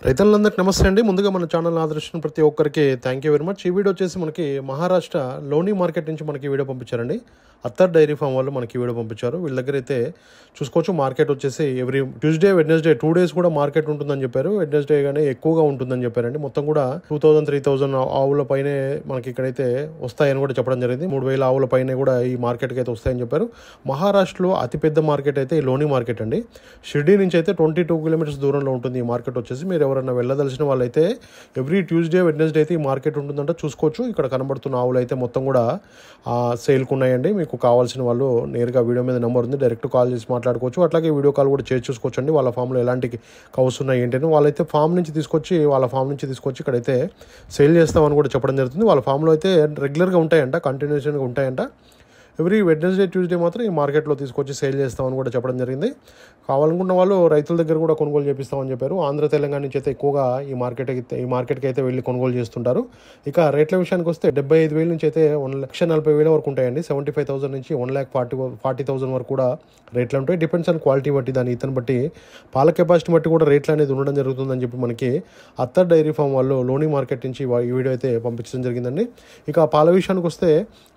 రైతులందరికీ నమస్తే అండి. ముందుగా మన ఛానల్ ఆదర్శించిన ప్రతి ఒక్కరికి థ్యాంక్ యూ వెరీ మచ్. ఈ వీడియో వచ్చేసి మనకి మహారాష్ట్ర లోని మార్కెట్ నుంచి మనకి వీడియో పంపించారండి. అత్తర్ డైరీ ఫామ్ వాళ్ళు మనకి వీడియో పంపించారు. వీళ్ళ దగ్గర అయితే చూసుకోవచ్చు మార్కెట్ వచ్చేసి ఎవ్రీ ట్యూస్డే వెడ్నెస్డే 2 days కూడా మార్కెట్ ఉంటుందని చెప్పారు. వెడ్నెస్డే గానే ఎక్కువగా ఉంటుందని చెప్పారండి. మొత్తం కూడా 2000-3000 ఆవుల పైనే మనకి ఇక్కడైతే వస్తాయని కూడా చెప్పడం జరిగింది. 3000 ఆవుల పైన కూడా ఈ మార్కెట్కి అయితే వస్తాయని చెప్పారు. మహారాష్ట్రలో అతిపెద్ద మార్కెట్ అయితే ఈ లోని మార్కెట్ అండి. షిర్డీ నుంచి అయితే 22 kilometers దూరంలో ఉంటుంది ఈ మార్కెట్ వచ్చేసి. మీరు ఎవరైనా వెళ్ళదలిసిన వాళ్ళైతే ఎవ్రీ ట్యూస్డే వెడ్నెస్డే అయితే ఈ మార్కెట్ ఉంటుందంటే చూసుకోవచ్చు. ఇక్కడ కనబడుతున్న ఆవులు అయితే మొత్తం కూడా సేల్కి ఉన్నాయండి. మీకు కావాల్సిన వాళ్ళు నేరుగా వీడియో మీద నెంబర్ ఉంది, డైరెక్ట్ కాల్ చేసి మాట్లాడుకోవచ్చు. అట్లాగే వీడియో కాల్ కూడా చేసి చూసుకోవచ్చు అండి. వాళ్ళ ఫామ్లో ఎలాంటి కౌస్ ఉన్నాయి ఏంటని వాళ్ళైతే ఫామ్ నుంచి తీసుకొచ్చి ఇక్కడైతే సేల్ చేస్తామని కూడా చెప్పడం జరుగుతుంది. వాళ్ళ ఫామ్లో అయితే రెగ్యులర్గా ఉంటాయంట, కంటిన్యూషన్గా ఉంటాయంట. ఎవ్రీ వెడ్నెస్డే ట్యూస్డే మాత్రం ఈ మార్కెట్లో తీసుకొచ్చి సేల్ చేస్తామని కూడా చెప్పడం జరిగింది. కావాలనుకున్న వాళ్ళు రైతుల దగ్గర కూడా కొనుగోలు చేపిస్తామని చెప్పారు. ఆంధ్ర తెలంగాణ నుంచి అయితే ఎక్కువగా ఈ మార్కెట్కి అయితే వెళ్ళి కొనుగోలు చేస్తుంటారు. ఇక రేట్ల విషయానికి వస్తే 75,000 నుంచి అయితే 1,40,000 వరకు ఉంటాయండి. 75,000 నుంచి 1,40,000 వరకు కూడా రేట్లు ఉంటాయి. డిపెండ్స్ ఆన్ క్వాలిటీ బట్టి, దాని ఇతను బట్టి, పాల కెపాసిటీ బట్టి కూడా రేట్లు అనేది ఉండడం జరుగుతుందని చెప్పి మనకి అత్తర్ డైరీ ఫామ్ వాళ్ళు లోని మార్కెట్ నుంచి ఈ వీడియో అయితే పంపించడం జరిగిందండి. ఇక పాల విషయానికి వస్తే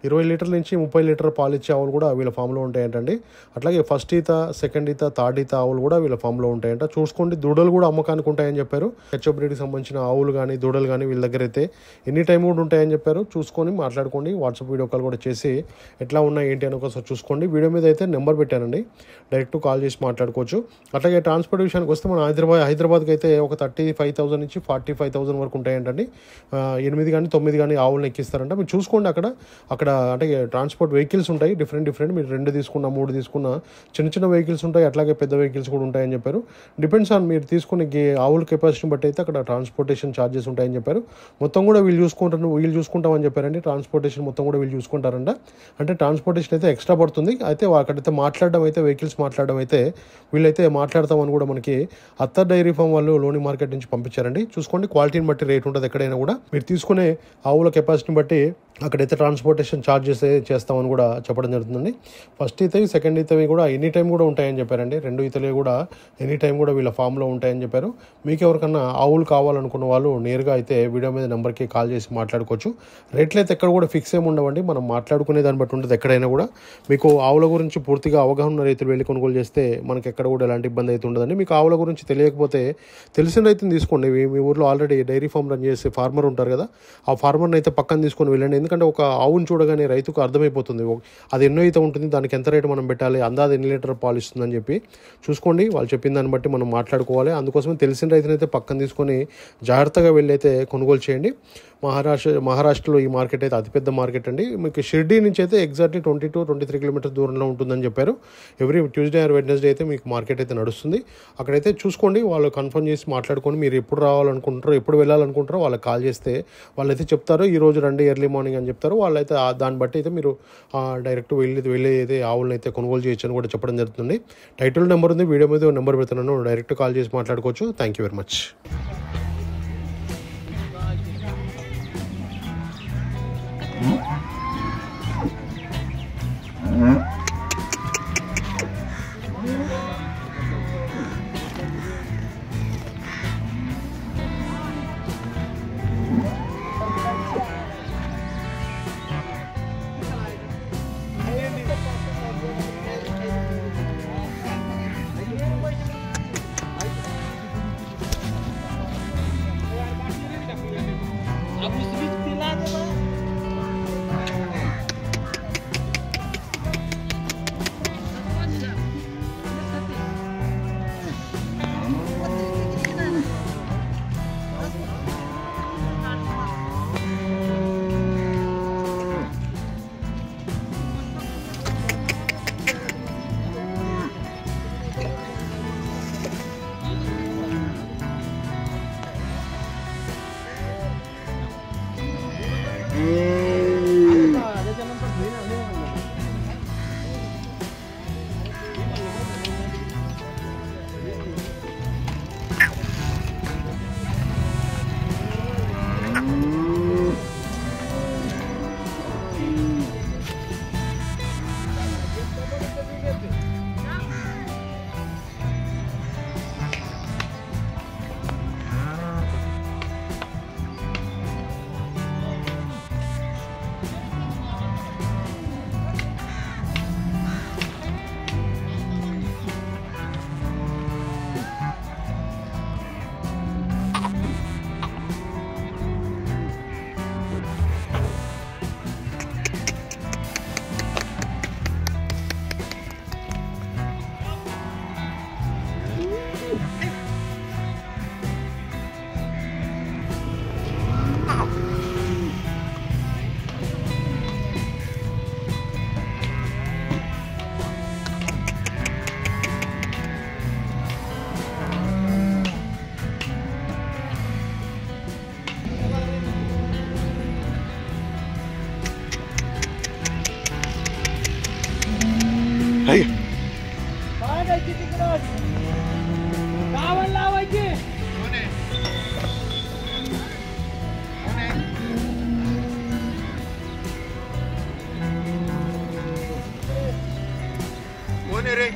20 లీటర్ల నుంచి 30 లీటర్ పాలు ఇచ్చే ఆవులు కూడా వీళ్ళ ఫామ్లో ఉంటాయంటండి. అట్లాగే ఫస్ట్ ఈత, సెకండ్ ఈత, థర్డ్ ఈత ఆవులు కూడా వీళ్ళ ఫామ్లో ఉంటాయంట. చూసుకోండి, దూడలు కూడా అమ్మకానికి ఉంటాయని చెప్పారు. హెచ్ఎఫ్ బ్రీడ్కి సంబంధించిన ఆవులు కానీ దూడలు కానీ వీళ్ళ దగ్గర అయితే ఎనీ టైం కూడా ఉంటాయని చెప్పారు. చూసుకొని మాట్లాడుకోండి. వాట్సాప్ వీడియో కాల్ కూడా చేసి ఎట్లా ఉన్నాయి ఏంటి అని ఒకసారి చూసుకోండి. వీడియో మీద అయితే నెంబర్ పెట్టానండి, డైరెక్ట్ కాల్ చేసి మాట్లాడుకోవచ్చు. అట్లాగే ట్రాన్స్పోర్ట్ విషయానికి వస్తే మన హైదరాబాద్కి అయితే ఒక 35,000 నుంచి 45,000 వరకు ఉంటాయంటండి. 8 కానీ 9 కానీ ఆవులను ఎక్కిస్తారంట. మీరు చూసుకోండి. అక్కడ అంటే ట్రాన్స్పోర్ట్ వెహికల్స్ ఉంటాయి, డిఫరెంట్. మీరు 2 తీసుకున్నా 3 తీసుకున్నా చిన్న వెహికల్స్ ఉంటాయి, అట్లాగే పెద్ద వెహికల్స్ కూడా ఉంటాయని చెప్పారు. డిపెండ్స్ ఆన్ మీరు తీసుకునే ఆవుల కెపాసిటీని బట్టి అయితే అక్కడ ట్రాన్స్పోర్టేషన్ ఛార్జెస్ ఉంటాయని చెప్పారు. మొత్తం కూడా వీళ్ళు చూసుకుంటామని చెప్పారండి. ట్రాన్స్పోర్టేషన్ మొత్తం కూడా వీళ్ళు చూసుకుంటారంట. అంటే ట్రాన్స్పోర్టేషన్ అయితే ఎక్స్ట్రా పడుతుంది. అయితే అక్కడైతే వెహికల్స్ మాట్లాడడం అయితే వీళ్ళైతే మాట్లాడతామని కూడా మనకి అత్తర్ డైరీ ఫామ్ వాళ్ళు లోని మార్కెట్ నుంచి పంపించారండి. చూసుకోండి, క్వాలిటీని బట్టి రేట్ ఉంటుంది ఎక్కడైనా కూడా. మీరు తీసుకునే ఆవుల కెపాసిటీని బట్టి అక్కడైతే ట్రాన్స్పోర్టేషన్ ఛార్జెస్ చేస్తామని కూడా చెప్పడం జరుగుతుందండి. ఫస్ట్ ఈతవి, సెకండ్ ఈతవి కూడా ఎనీ టైం కూడా ఉంటాయని చెప్పారండి. 2 ఈతలు కూడా ఎనీ టైం కూడా వీళ్ళ ఫామ్లో ఉంటాయని చెప్పారు. మీకు ఎవరికన్నా ఆవులు కావాలనుకున్న వాళ్ళు నేరుగా అయితే వీడియో మీద నెంబర్కి కాల్ చేసి మాట్లాడుకోవచ్చు. రేట్లు అయితే ఎక్కడ కూడా ఫిక్స్ ఏమి ఉండవండి, మనం మాట్లాడుకునే దాన్ని బట్టి ఉంటుంది ఎక్కడైనా కూడా. మీకు ఆవుల గురించి పూర్తిగా అవగాహన ఉన్న రైతులు వెళ్ళి కొనుగోలు చేస్తే మనకి ఎక్కడ కూడా ఎలాంటి ఇబ్బంది అయితే ఉండదండి. మీకు ఆవుల గురించి తెలియకపోతే తెలిసిన రైతుని తీసుకోండి. మీ ఊర్లో ఆల్రెడీ డైరీ ఫామ్ రన్ చేసే ఫార్మర్ ఉంటారు కదా, ఆ ఫార్మర్ని అయితే పక్కన తీసుకొని వెళ్ళండి. ఎందుకంటే ఒక ఆవును చూడగానే రైతుకు అర్థమైపోతుంది అది ఎన్నో అయితే ఉంటుంది, దానికి ఎంత రేటు మనం పెట్టాలి, అందాది ఎన్ని లీటర్ పాలు ఇస్తుందని చెప్పి చూసుకోండి. వాళ్ళు చెప్పిన దాన్ని బట్టి మనం మాట్లాడుకోవాలి. అందుకోసమే తెలిసిన రైతుని అయితే పక్కన తీసుకొని జాగ్రత్తగా వెళ్ళి అయితే కొనుగోలు చేయండి. మహారాష్ట్రలో ఈ మార్కెట్ అయితే అతిపెద్ద మార్కెట్ అండి. మీకు షిర్డీ నుంచి అయితే ఎగ్జాక్ట్లీ 22-23 kilometers దూరంలో ఉంటుందని చెప్పారు. ఎవ్రీ ట్యూస్డే ఆర్ వెడ్నెస్డే అయితే మీకు మార్కెట్ అయితే నడుస్తుంది. అక్కడైతే చూసుకోండి, వాళ్ళు కన్ఫర్మ్ చేసి మాట్లాడుకొని మీరు ఎప్పుడు రావాలనుకుంటారో, ఎప్పుడు వెళ్ళాలనుకుంటారో వాళ్ళకి కాల్ చేస్తే వాళ్ళైతే చెప్తారు ఈ రోజు రండి ఎర్లీ మార్నింగ్ అని చెప్తారు. వాళ్ళైతే దాన్ని బట్టి అయితే మీరు డైరెక్ట్ వెళ్ళి అయితే ఆవులను అయితే కొనుగోలు చేయొచ్చు అని కూడా చెప్పడం జరుగుతుంది. టైటిల్ నెంబర్ ఉంది, వీడియో మీద నెంబర్ పెడుతున్నాను, డైరెక్ట్ కాల్ చేసి మాట్లాడుకోవచ్చు. Thank you very much. लागायची तिकडं गावाला लावायची कोण आहे रे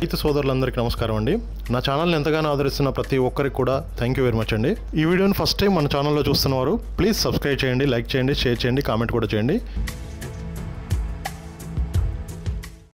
రైతు సోదరులందరికీ నమస్కారం అండి. నా ఛానల్ని ఎంతగానో ఆదరిస్తున్న ప్రతి ఒక్కరికి కూడా థ్యాంక్ యూ వెరీ మచ్ అండి. ఈ వీడియోని ఫస్ట్ టైం మన ఛానల్లో చూస్తున్నవారు ప్లీజ్ సబ్స్క్రైబ్ చేయండి, లైక్ చేయండి, షేర్ చేయండి, కామెంట్ కూడా చేయండి.